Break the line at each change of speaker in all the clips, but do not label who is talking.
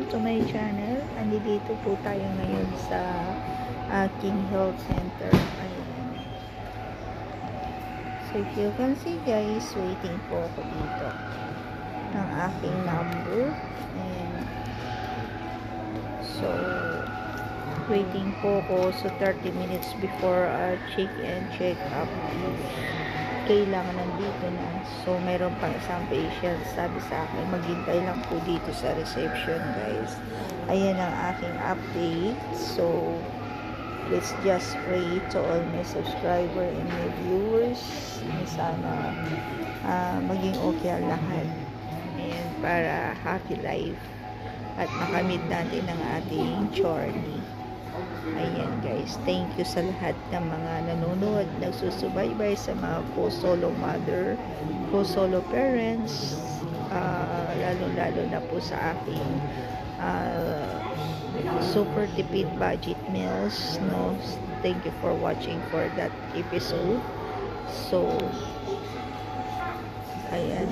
to my channel. Andito po tayo ngayon sa King Health Center. Ayan. So if you can see guys, waiting po ako dito ng aking number. And so waiting po ako. So 30 minutes before check and check up, kailangan nandito na. So mayroon pang isang patient, sabi sa akin maghintay lang po dito sa reception guys. Ayan ang aking update. So let's just pray to all my subscriber and my viewers na sana maging okay ang lahat. Ayan, para happy life at makamit natin ang ating journey. Ayan guys, thank you sa lahat ng mga nanonood, nagsusubaybay, sa mga co-solo mother, co-solo parents, lalo na po sa aking super tipid budget meals, no? Thank you for watching for that episode. So ayan,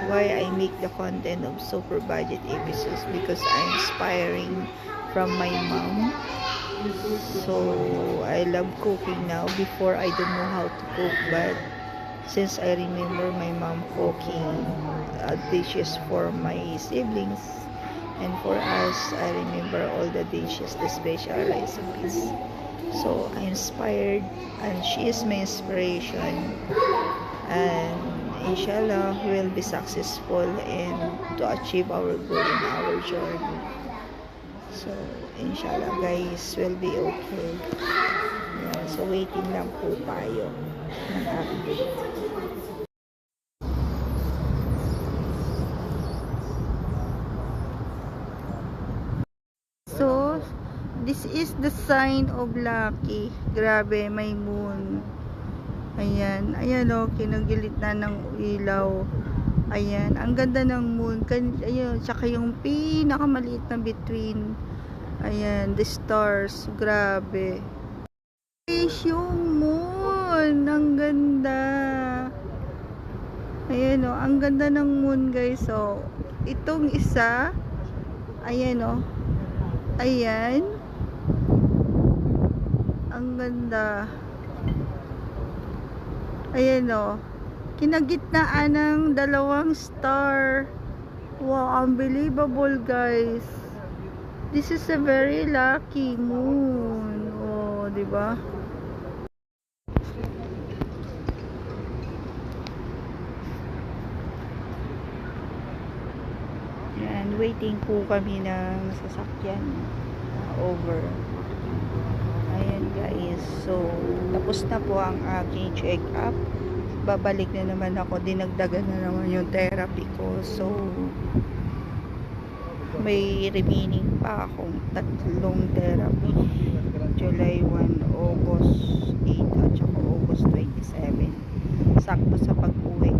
why I make the content of super budget episodes, because I'm inspiring from my mom. So I love cooking now. Before I don't know how to cook, but since I remember my mom cooking dishes for my siblings and for us, I remember all the dishes, the special recipes. So I'm inspired, and she is my inspiration, and inshallah we'll be successful and to achieve our goal in our journey. So inshallah guys, will be okay. Yeah, so waiting lang po tayo ng update. So this is the sign of lucky. Grabe, may moon. Ayan, ayan o, kinagilid na ng ilaw. Ayan, ang ganda ng moon. Ayun, tsaka yung pinakamaliit na between. Ayan, the stars. Grabe. Guys, yung moon. Ang ganda. Ayan o, ang ganda ng moon guys. So, itong isa. Ayan o. Ayan. Ang ganda. Ayan o. Kinagitnaan ng dalawang star. Wow, unbelievable guys. This is a very lucky moon. Oh, di ba? Yan, waiting po kami ng sasakyan over. Ayan guys. So, tapos na po ang aking check-up. Babalik na naman ako, dinagdagan na naman yung therapy ko. So may remaining pa akong 3 therapy, July 1, August 8 at saka August 27, sakto sa pag-uwi.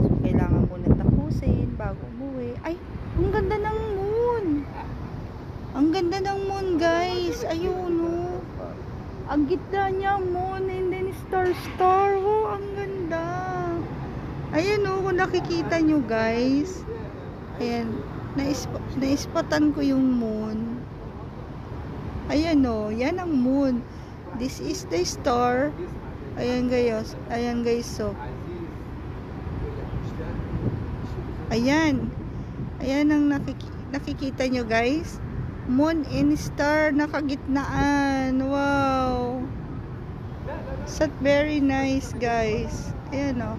So kailangan muna tapusin bago umuwi. Ay, ang ganda ng moon, ang ganda ng moon guys. Ayun o, ang gitna niya moon and then star. Oh, ang ganda. Ayan o, kung nakikita nyo guys. Ayan, naispatan ko yung moon. Ayan o, yan ang moon. This is the star. Ayan guys. Ayan guys, so ayan. Ayan ang nakikita nyo guys. Moon and star nakagitnaan. Wow, so very nice guys. Ayan o.